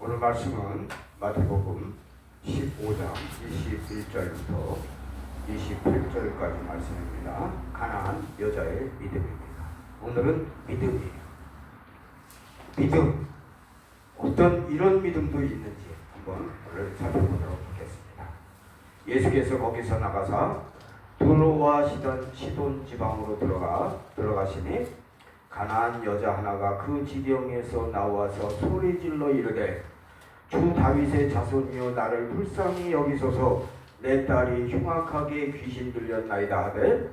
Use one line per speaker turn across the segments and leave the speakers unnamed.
오늘 말씀은 마태복음 15장 21절부터 28절까지 말씀입니다. 가나안 여자의 믿음입니다. 오늘은 믿음이에요. 믿음, 어떤 이런 믿음도 있는지 한번 오늘 살펴보도록 하겠습니다. 예수께서 거기서 나가사 두로와 시돈 지방으로 들어가시니 가나안 여자 하나가 그 지경에서 나와서 소리질러 이르되 주 다윗의 자손이여 나를 불쌍히 여기소서 내 딸이 흉악하게 귀신 들렸나이다 하되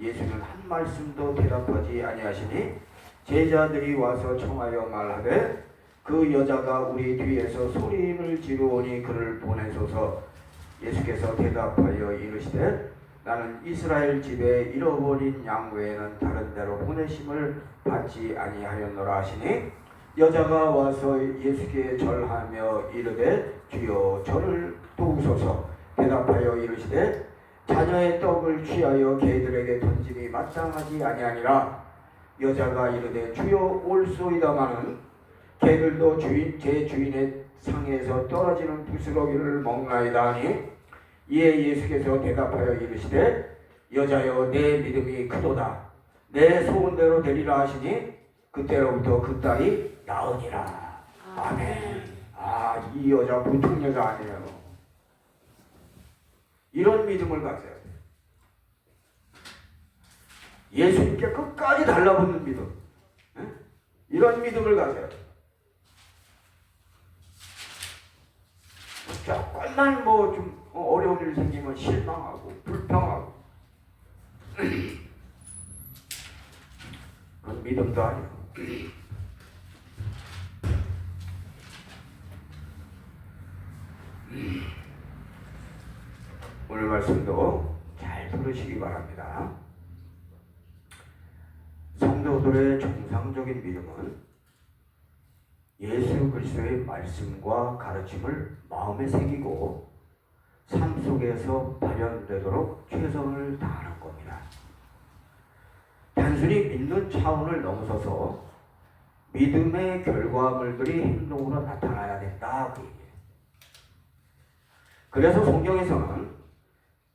예수는 한 말씀도 대답하지 아니하시니 제자들이 와서 청하여 말하되 그 여자가 우리 뒤에서 소리를 지르오니 그를 보내소서. 예수께서 대답하여 이르시되 나는 이스라엘 집에 잃어버린 양 외에는 다른 데로 보내심을 받지 아니하였노라 하시니 여자가 와서 예수께 절하며 이르되 주여 저를 도우소서. 대답하여 이르시되 자녀의 떡을 취하여 개들에게 던짐이 마땅하지 아니하니라. 여자가 이르되 주여 올소이다마는 개들도 제 주인의 상에서 떨어지는 부스러기를 먹나이다 하니 이에 예수께서 대답하여 이르시되 여자여 내 믿음이 크도다. 내 소원대로 되리라 하시니 그때로부터 그 딸이 나으니라. 아멘. 이 여자 보통 여자 아니에요. 이런 믿음을 가져야 돼요. 예수님께 끝까지 달라붙는 믿음. 이런 믿음을 가져야 돼요. 조금만 좀 어려운 일 생기면 실망하고 불평하고 그건 믿음도 아니에요. 오늘 말씀도 잘 들으시기 바랍니다. 성도들의 정상적인 믿음은 예수 그리스도의 말씀과 가르침을 마음에 새기고 삶 속에서 발현되도록 최선을 다하는 겁니다. 단순히 믿는 차원을 넘어서서 믿음의 결과물들이 행동으로 나타나야 된다, 그 얘기예요. 그래서 성경에서는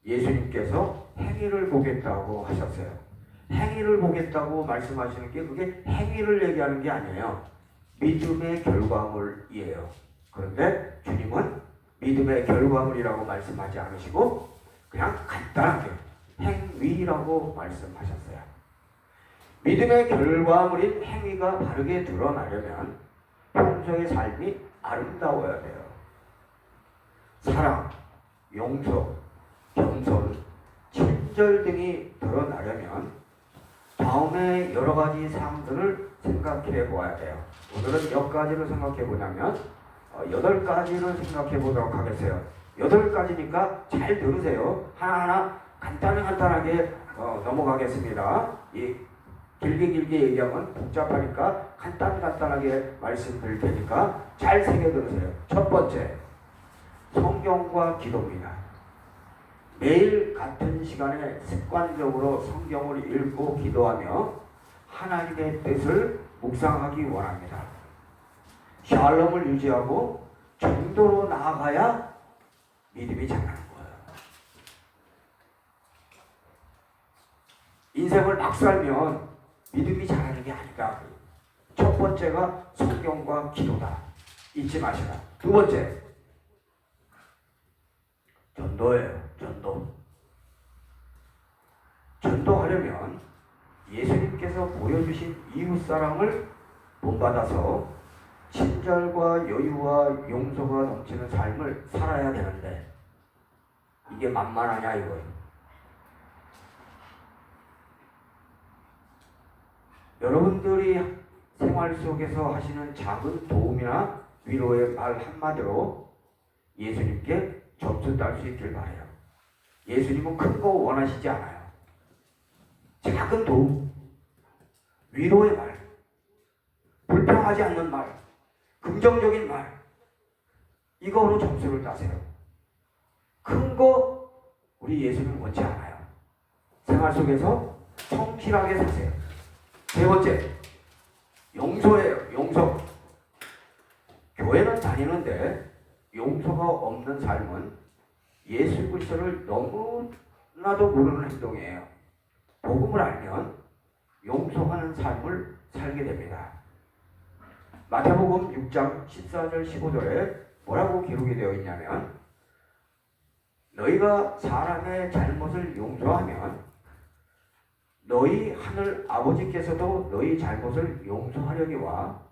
예수님께서 행위를 보겠다고 하셨어요. 행위를 보겠다고 말씀하시는 게 그게 행위를 얘기하는 게 아니에요. 믿음의 결과물이에요. 그런데 주님은 믿음의 결과물이라고 말씀하지 않으시고 그냥 간단하게 행위라고 말씀하셨어요. 믿음의 결과물인 행위가 바르게 드러나려면 평소의 삶이 아름다워야 돼요. 사랑, 용서, 겸손, 친절 등이 드러나려면 다음에 여러 가지 사항들을 생각해 보아야 돼요. 오늘은 몇 가지를 생각해 보냐면 8가지를 생각해 보도록 하겠어요. 8가지니까 잘 들으세요. 하나하나 간단하게 넘어가겠습니다. 길게 얘기하면 복잡하니까 간단하게 말씀드릴 테니까 잘 새겨 들으세요. 첫 번째, 성경과 기도입니다. 매일 같은 시간에 습관적으로 성경을 읽고 기도하며 하나님의 뜻을 묵상하기 원합니다. 샬롬을 유지하고 정도로 나아가야 믿음이 자라는 거예요. 인생을 막 살면 믿음이 자라는 게 아니다. 첫 번째가 성경과 기도다. 잊지 마시라. 두 번째, 전도예요. 전도하려면 예수님께서 보여주신 이웃사랑을 본받아서 친절과 여유와 용서가 넘치는 삶을 살아야 되는데 이게 만만하냐 이거예요. 여러분들이 생활 속에서 하시는 작은 도움이나 위로의 말 한마디로 예수님께 점수 딸 수 있길 바라요. 예수님은 큰 거 원하시지 않아요. 작은 도움, 위로의 말, 불평하지 않는 말, 긍정적인 말, 이거로 점수를 따세요. 큰 거 우리 예수님 원치 않아요. 생활 속에서 성실하게 사세요. 세 번째, 용서예요. 용서. 교회는 다 다니는데 용서가 없는 삶은 예수 그리스도를 너무나도 모르는 행동이에요. 복음을 알면 용서하는 삶을 살게 됩니다. 마태복음 6장 14절 15절에 뭐라고 기록이 되어 있냐면, 너희가 사람의 잘못을 용서하면 너희 하늘 아버지께서도 너희 잘못을 용서하려니와,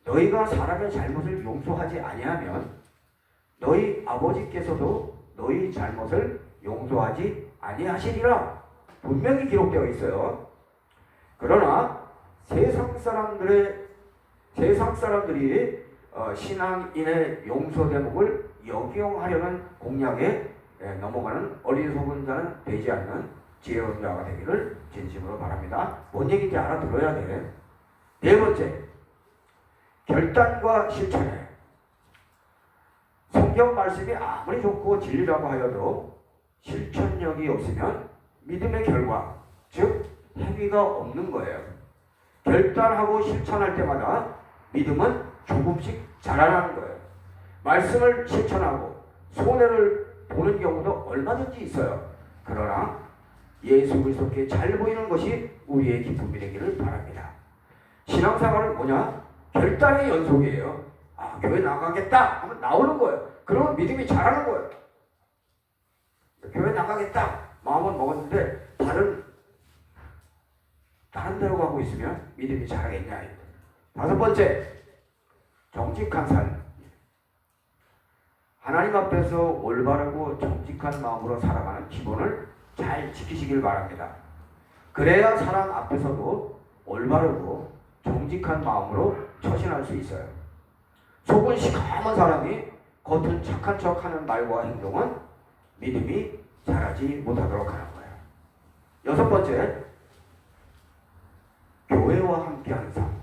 너희가 사람의 잘못을 용서하지 아니하면 너희 아버지께서도 너희 잘못을 용서하지 아니하시리라. 분명히 기록되어 있어요. 그러나 세상 사람들이 신앙인의 용서 대목을 역용하려는 공략에 넘어가는 어리석은 자는 되지 않는 지혜로운 자가 되기를 진심으로 바랍니다. 뭔 얘기인지 알아들어야 돼. 네 번째, 결단과 실천에. 성경 말씀이 아무리 좋고 진리라고 하여도 실천력이 없으면 믿음의 결과, 즉 행위가 없는 거예요. 결단하고 실천할 때마다 믿음은 조금씩 자라나는 거예요. 말씀을 실천하고 손해를 보는 경우도 얼마든지 있어요. 그러나 예수 그리스도께 잘 보이는 것이 우리의 기쁨이 되기를 바랍니다. 신앙생활은 뭐냐? 결단의 연속이에요. 아, 교회 나가겠다 하면 나오는 거예요. 그러면 믿음이 자라는 거예요. 교회 나가겠다 마음은 먹었는데 다른 데로 가고 있으면 믿음이 자라겠냐. 다섯 번째, 정직한 삶. 하나님 앞에서 올바르고 정직한 마음으로 살아가는 기본을 잘 지키시길 바랍니다. 그래야 사람 앞에서도 올바르고 정직한 마음으로 처신할 수 있어요. 속은 시커먼 사람이 겉은 착한 척하는 말과 행동은 믿음이 자라지 못하도록 하는 거예요. 여섯 번째, 교회와 함께하는 삶.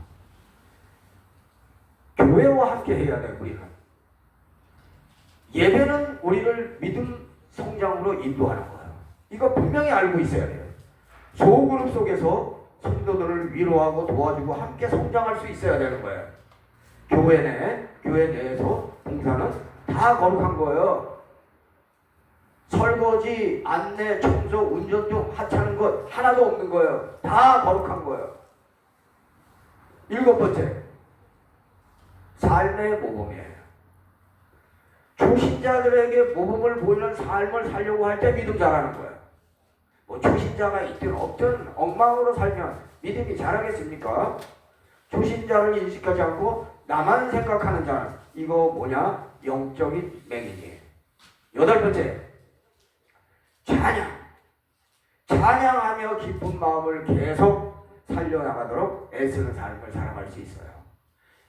교회와 함께 해야 돼요. 우리는 예배는 우리를 믿음 성장으로 인도하는 거예요. 이거 분명히 알고 있어야 돼요. 소그룹 속에서 성도들을 위로하고 도와주고 함께 성장할 수 있어야 되는 거예요. 교회 내에서 봉사는 다 거룩한 거예요. 설거지, 안내, 청소, 운전 중 하찮은 것 하나도 없는 거예요. 다 거룩한 거예요. 일곱 번째, 삶의 모범이에요. 초신자들에게 모범을 보이는 삶을 살려고 할 때 믿음 자라는 거예요. 뭐 초신자가 있든 없든 엉망으로 살면 믿음이 자라겠습니까? 초신자를 인식하지 않고 나만 생각하는 자는 이거 뭐냐? 영적인 맹인이에요. 여덟 번째, 찬양하며 기쁜 마음을 계속 살려나가도록 애쓰는 삶을 살아갈 수 있어요.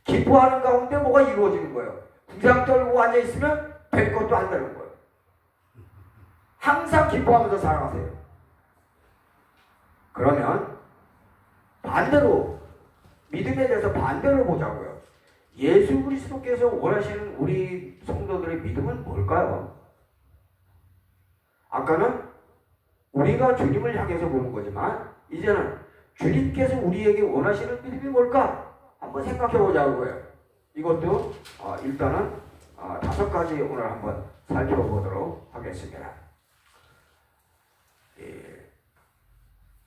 기뻐하는 가운데 뭐가 이루어지는 거예요. 구상 떨고 앉아있으면 될 것도 안 되는 거예요. 항상 기뻐하면서 살아가세요. 그러면 반대로 믿음에 대해서 반대로 보자고요. 예수 그리스도께서 원하시는 우리 성도들의 믿음은 뭘까요? 아까는 우리가 주님을 향해서 보는 거지만 이제는 주님께서 우리에게 원하시는 믿음이 뭘까? 한번 생각해 보자고요. 이것도 일단은 5가지 오늘 한번 살펴보도록 하겠습니다.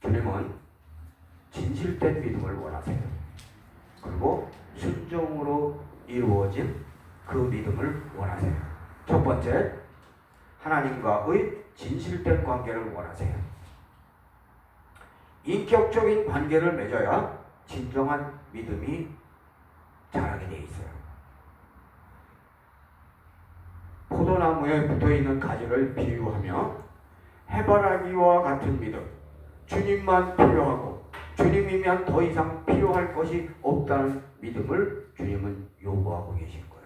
주님은 진실된 믿음을 원하세요. 그리고 순종으로 이루어진 그 믿음을 원하세요. 첫 번째, 하나님과의 진실된 관계를 원하세요. 인격적인 관계를 맺어야 진정한 믿음이 자라게 돼 있어요. 포도나무에 붙어있는 가지를 비유하며 해바라기와 같은 믿음, 주님만 필요하고 주님이면 더 이상 필요할 것이 없다는 믿음을 주님은 요구하고 계신 거예요.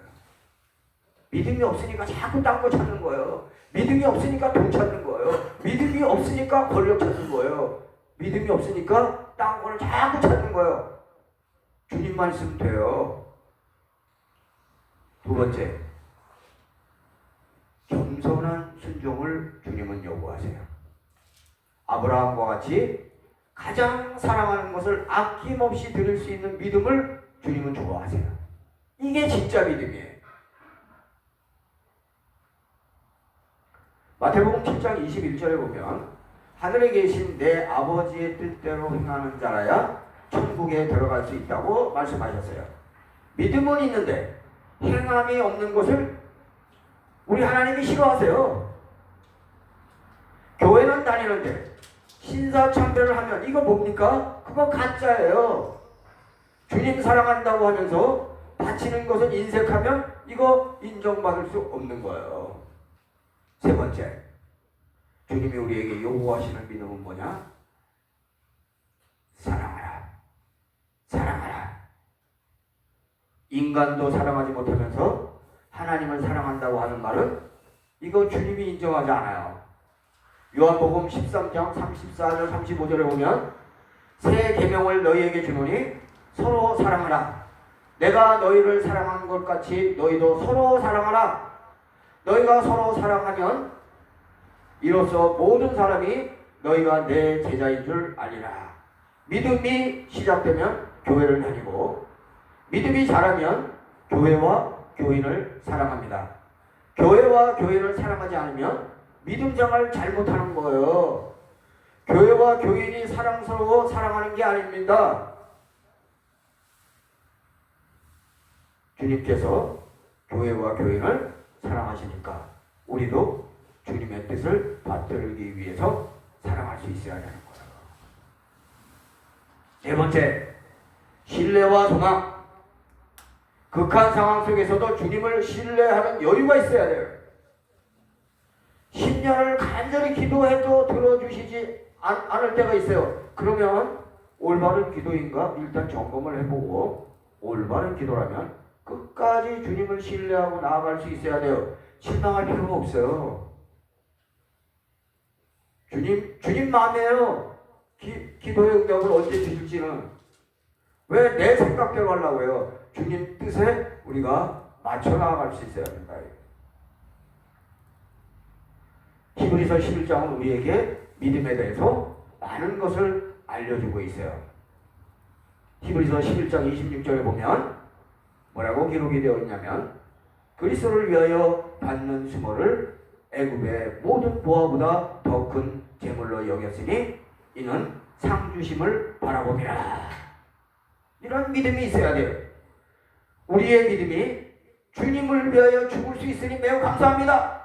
믿음이 없으니까 자꾸 딴 거 찾는 거예요. 믿음이 없으니까 돈 찾는 거예요. 믿음이 없으니까 권력 찾는 거예요. 믿음이 없으니까 딴 거를 자꾸 찾는 거예요. 주님만 있으면 돼요. 두 번째, 겸손한 순종을 주님은 요구하세요. 아브라함과 같이 가장 사랑하는 것을 아낌없이 드릴 수 있는 믿음을 주님은 좋아하세요. 이게 진짜 믿음이에요. 마태복음 7장 21절에 보면 하늘에 계신 내 아버지의 뜻대로 행하는 자라야 천국에 들어갈 수 있다고 말씀하셨어요. 믿음은 있는데 행함이 없는 것을 우리 하나님이 싫어하세요. 교회는 다니는데 신사참배를 하면 이거 뭡니까? 그거 가짜예요. 주님 사랑한다고 하면서 바치는 것은 인색하면 이거 인정받을 수 없는 거예요. 세 번째, 주님이 우리에게 요구하시는 믿음은 뭐냐? 사랑하라. 사랑하라. 인간도 사랑하지 못하면서 하나님을 사랑한다고 하는 말은 이거 주님이 인정하지 않아요. 요한복음 13장 34절 35절에 보면 새 계명을 너희에게 주노니 서로 사랑하라. 내가 너희를 사랑한 것 같이 너희도 서로 사랑하라. 너희가 서로 사랑하면 이로써 모든 사람이 너희가 내 제자인 줄 알리라. 믿음이 시작되면 교회를 다니고 믿음이 자라면 교회와 교인을 사랑합니다. 교회와 교인을 사랑하지 않으면 믿음 생활 잘못하는 거예요. 교회와 교인이 사랑스러워 사랑하는 게 아닙니다. 주님께서 교회와 교인을 사랑하시니까 우리도 주님의 뜻을 받들기 위해서 사랑할 수 있어야 하는 거예요. 네 번째, 신뢰와 소망. 극한 상황 속에서도 주님을 신뢰하는 여유가 있어야 돼요. 10년을 간절히 기도해도 들어주시지 않을 때가 있어요. 그러면 올바른 기도인가 일단 점검을 해보고 올바른 기도라면 끝까지 주님을 신뢰하고 나아갈 수 있어야 돼요. 실망할 필요가 없어요. 주님 마음이에요. 기도의 응답을 언제 주실지는. 왜 내 생각대로 하려고 해요? 주님 뜻에 우리가 맞춰 나아갈 수 있어야 합니다. 히브리서 11장은 우리에게 믿음에 대해서 많은 것을 알려주고 있어요. 히브리서 11장 26절에 보면 뭐라고 기록이 되어 있냐면 그리스도를 위하여 받는 수모를 애굽의 모든 보화보다 더 큰 재물로 여겼으니 이는 상주심을 바라봅니다. 이런 믿음이 있어야 돼요. 우리의 믿음이 주님을 위하여 죽을 수 있으니 매우 감사합니다.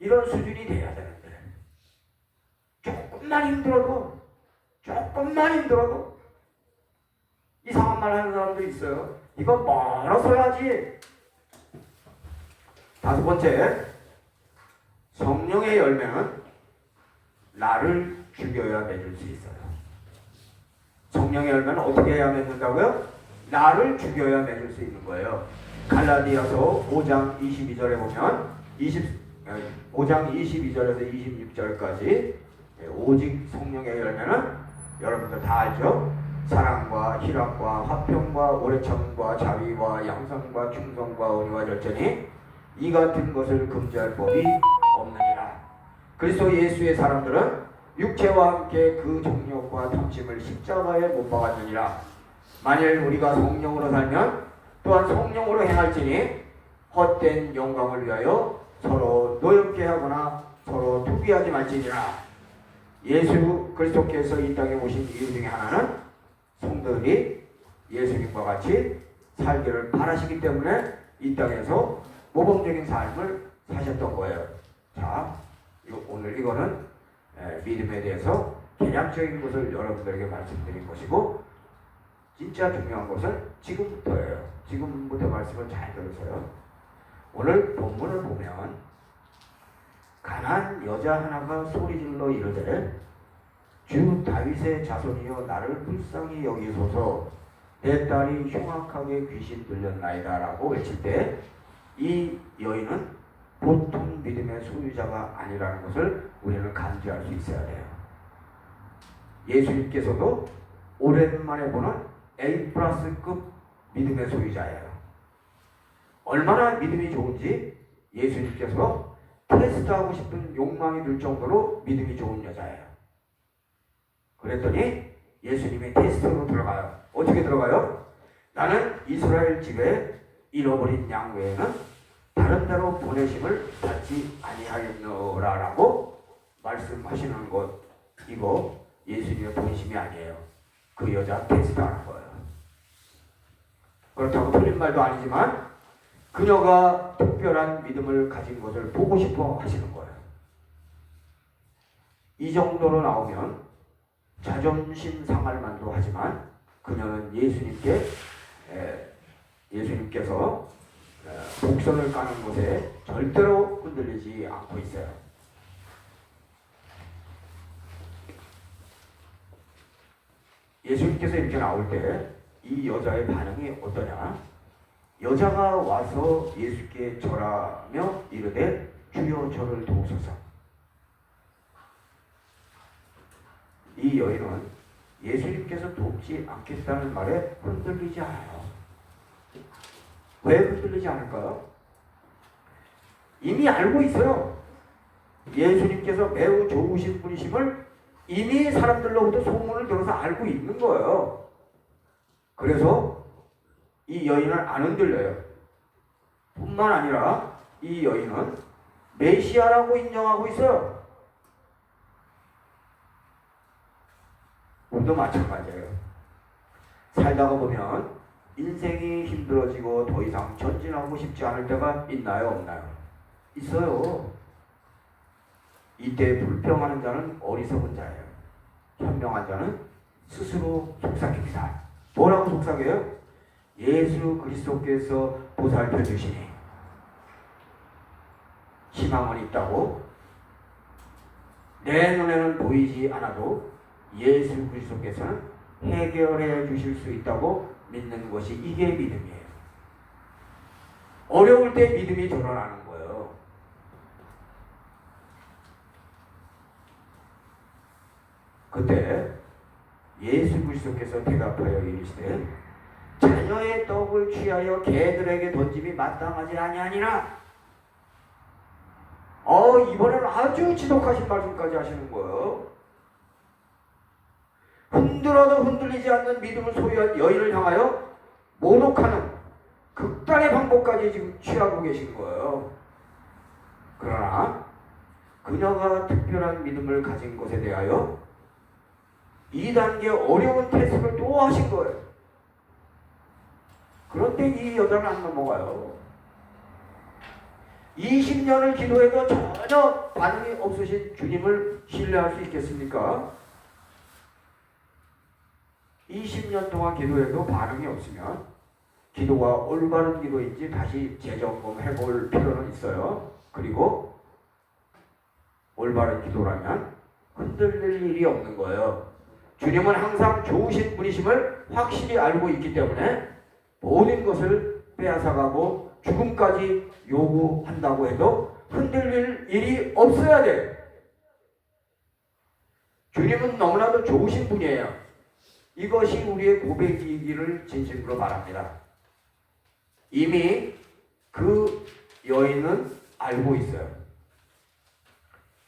이런 수준이 돼야 되는데 조금만 힘들어도 이상한 말 하는 사람도 있어요. 이거 멀어서 해야지. 다섯 번째, 성령의 열매는 나를 죽여야 맺을 수 있어요. 성령의 열매는 어떻게 해야 맺는다고요? 나를 죽여야 맺을 수 있는 거예요. 갈라디아서 5장 22절에 보면 5장 22절에서 26절까지 오직 성령의 열매는 여러분들 다 알죠? 사랑과 희락과 화평과 오래 참음과 자비와 양선과 충성과 은혜와 절제니 이 같은 것을 금지할 법이 없느니라. 그리스도 예수의 사람들은 육체와 함께 그 정욕과 탐심을 십자가에 못 박았느니라. 만일 우리가 성령으로 살면 또한 성령으로 행할지니 헛된 영광을 위하여 서로 노엽게 하거나 서로 투기하지 말지니라. 예수 그리스도께서 이 땅에 오신 이유 중에 하나는 성도들이 예수님과 같이 살기를 바라시기 때문에 이 땅에서 모범적인 삶을 사셨던 거예요. 자, 오늘 이거는 믿음에 대해서 개념적인 것을 여러분들에게 말씀드린 것이고 진짜 중요한 것은 지금부터예요. 지금부터 말씀을 잘 들으세요. 오늘 본문을 보면 가난한 여자 하나가 소리질러 이르되 주 다윗의 자손이여 나를 불쌍히 여기소서 내 딸이 흉악하게 귀신 들렸나이다 라고 외칠 때 이 여인은 보통 믿음의 소유자가 아니라는 것을 우리는 감지할 수 있어야 돼요. 예수님께서도 오랜만에 보는 A+급 믿음의 소유자예요. 얼마나 믿음이 좋은지 예수님께서 테스트하고 싶은 욕망이 들 정도로 믿음이 좋은 여자예요. 그랬더니 예수님이 테스트로 들어가요. 어떻게 들어가요? 나는 이스라엘 집에 잃어버린 양 외에는 다른 데로 보내심을 받지 아니하였노라라고 말씀하시는 것, 이거 예수님의 본심이 아니에요. 그 여자 테스트하는 거예요. 그렇다고 틀린 말도 아니지만 그녀가 특별한 믿음을 가진 것을 보고 싶어 하시는 거예요. 이 정도로 나오면 자존심 상할 만도 하지만 그녀는 예수님께서 복선을 까는 곳에 절대로 흔들리지 않고 있어요. 예수님께서 이렇게 나올 때 이 여자의 반응이 어떠냐? 여자가 와서 예수께 절하며 이르되 주여 저를 도우소서. 이 여인은 예수님께서 돕지 않겠다는 말에 흔들리지 않아요. 왜 흔들리지 않을까요? 이미 알고 있어요. 예수님께서 매우 좋으신 분이심을 이미 사람들로부터 소문을 들어서 알고 있는 거예요. 그래서 이 여인을 안 흔들려요. 뿐만 아니라 이 여인은 메시아라고 인정하고 있어요. 우리도 마찬가지예요. 살다가 보면 인생이 힘들어지고 더 이상 전진하고 싶지 않을 때가 있나요? 없나요? 있어요. 이때 불평하는 자는 어리석은 자예요. 현명한 자는 스스로 속삭입니다. 뭐라고 속삭여요? 예수 그리스도께서 보살펴 주시니 희망은 있다고, 내 눈에는 보이지 않아도 예수 그리스도께서는 해결해 주실 수 있다고 믿는 것이 이게 믿음이에요. 어려울 때 믿음이 드러나는 거예요. 그때 예수 그리스도께서 대답하여 이르시되 자녀의 떡을 취하여 개들에게 던짐이 마땅하지 아니하니라. 이번에는 아주 지독하신 말씀까지 하시는 거예요. 흔들어도 흔들리지 않는 믿음을 소유한 여인을 향하여 모독하는 극단의 방법까지 지금 취하고 계신 거예요. 그러나 그녀가 특별한 믿음을 가진 것에 대하여 2단계 어려운 테스트를 또 하신 거예요. 그런데 이 여자는 안 넘어가요. 20년을 기도해도 전혀 반응이 없으신 주님을 신뢰할 수 있겠습니까? 20년 동안 기도해도 반응이 없으면 기도가 올바른 기도인지 다시 재점검해 볼 필요는 있어요. 그리고 올바른 기도라면 흔들릴 일이 없는 거예요. 주님은 항상 좋으신 분이심을 확실히 알고 있기 때문에 모든 것을 빼앗아가고 죽음까지 요구한다고 해도 흔들릴 일이 없어야 돼. 주님은 너무나도 좋으신 분이에요. 이것이 우리의 고백이기를 진심으로 바랍니다. 이미 그 여인은 알고 있어요.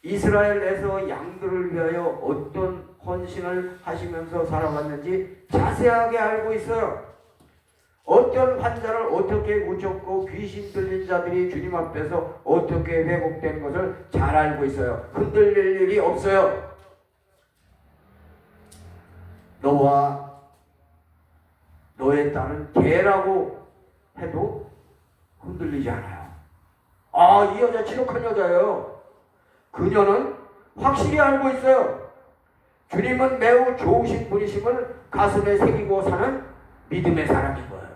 이스라엘에서 양들을 위하여 어떤 헌신을 하시면서 살아왔는지 자세하게 알고 있어요. 어떤 환자를 어떻게 고쳤고 귀신 들린 자들이 주님 앞에서 어떻게 회복된 것을 잘 알고 있어요. 흔들릴 일이 없어요. 너와 너의 딸은 개라고 해도 흔들리지 않아요. 이 여자 지독한 여자예요. 그녀는 확실히 알고 있어요. 주님은 매우 좋으신 분이심을 가슴에 새기고 사는 믿음의 사람인 거예요.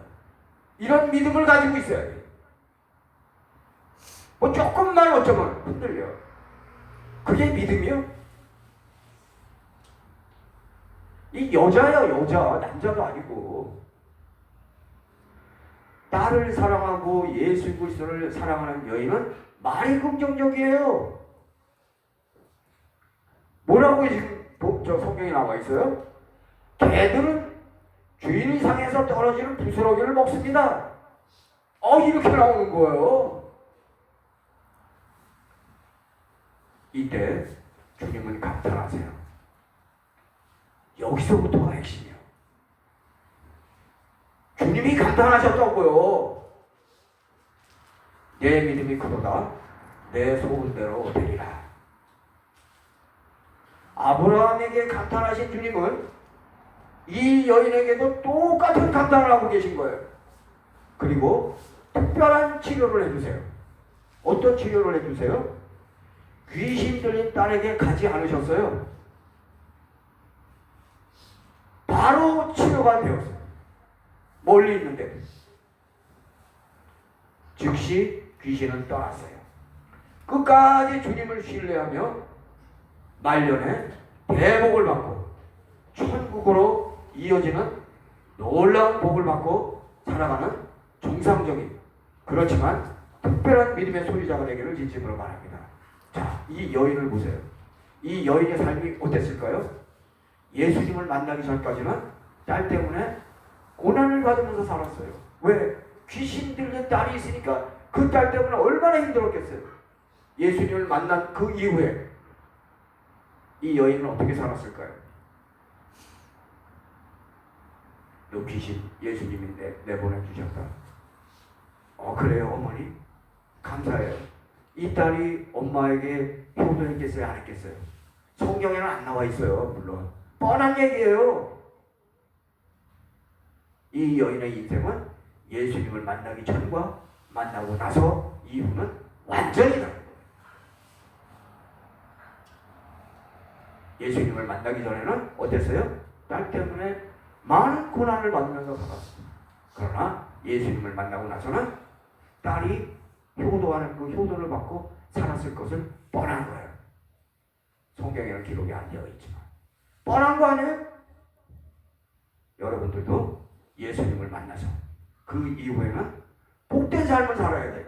이런 믿음을 가지고 있어야 돼요. 조금만 어쩌면 흔들려. 그게 믿음이요? 이 여자야 여자, 남자도 아니고. 나를 사랑하고 예수 그리스도를 사랑하는 여인은 말이 긍정적이에요. 뭐라고 지금 성경에 나와 있어요? 개들은 주인이 상에서 떨어지는 부스러기를 먹습니다. 이렇게 나오는 거예요. 이때 주님은 감탄하세요. 여기서부터가 핵심이에요. 주님이 감탄하셨다고요. 내 믿음이 크도다 내 소원대로 되리라. 아브라함에게 감탄하신 주님은 이 여인에게도 똑같은 감탄을 하고 계신 거예요. 그리고 특별한 치료를 해주세요. 어떤 치료를 해주세요? 귀신 들린 딸에게 가지 않으셨어요. 바로 치료가 되었어요. 멀리 있는데 즉시 귀신은 떠났어요. 끝까지 주님을 신뢰하며 말년에 대복을 받고 천국으로 이어지는 놀라운 복을 받고 살아가는 정상적인, 그렇지만 특별한 믿음의 소유자가 되기를 진심으로 바랍니다. 자, 이 여인을 보세요. 이 여인의 삶이 어땠을까요? 예수님을 만나기 전까지는 딸 때문에 고난을 받으면서 살았어요. 왜? 귀신 들린 딸이 있으니까 그 딸 때문에 얼마나 힘들었겠어요. 예수님을 만난 그 이후에 이 여인은 어떻게 살았을까요? 너 귀신 예수님이 내보내주셨다. 그래요 어머니? 감사해요. 이 딸이 엄마에게 효도했겠어요? 안 했겠어요? 성경에는 안 나와 있어요. 물론 뻔한 얘기예요. 이 여인의 인생은 예수님을 만나기 전과 만나고 나서 이후는 완전히 다르다. 예수님을 만나기 전에는 어땠어요? 딸 때문에 많은 고난을 받으면서 살았습니다. 그러나 예수님을 만나고 나서는 딸이 효도하는 그 효도를 받고 살았을 것은 뻔한 거예요. 성경에는 기록이 안 되어 있지만 뻔한 거 아니에요? 여러분들도 예수님을 만나서 그 이후에는 복된 삶을 살아야 돼요.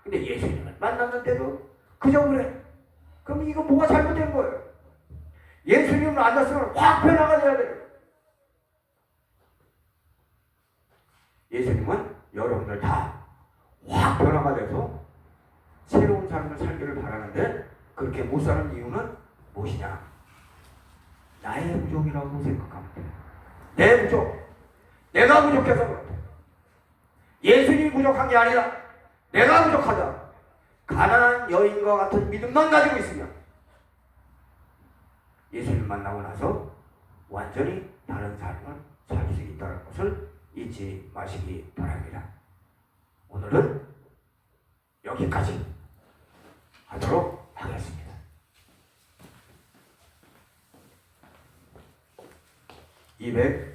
근데 예수님을 만났는데도 그저 그래. 그럼 이거 뭐가 잘못된 거예요? 예수님을 만났으면 확 변화가 돼야 돼요. 예수님은 여러분들 다 확 변화가 돼서 새로운 삶을 살기를 바라는데 그렇게 못 사는 이유는 무엇이냐? 나의 부족이라고 생각하면 돼요. 내 부족. 내가 부족해서 그렇다. 예수님이 부족한 게 아니라 내가 부족하다. 가난한 여인과 같은 믿음만 가지고 있으면 예수님 만나고 나서 완전히 다른 삶을 살 수 있다는 것을 잊지 마시기 바랍니다. 오늘은 여기까지 하도록 하겠습니다. (200)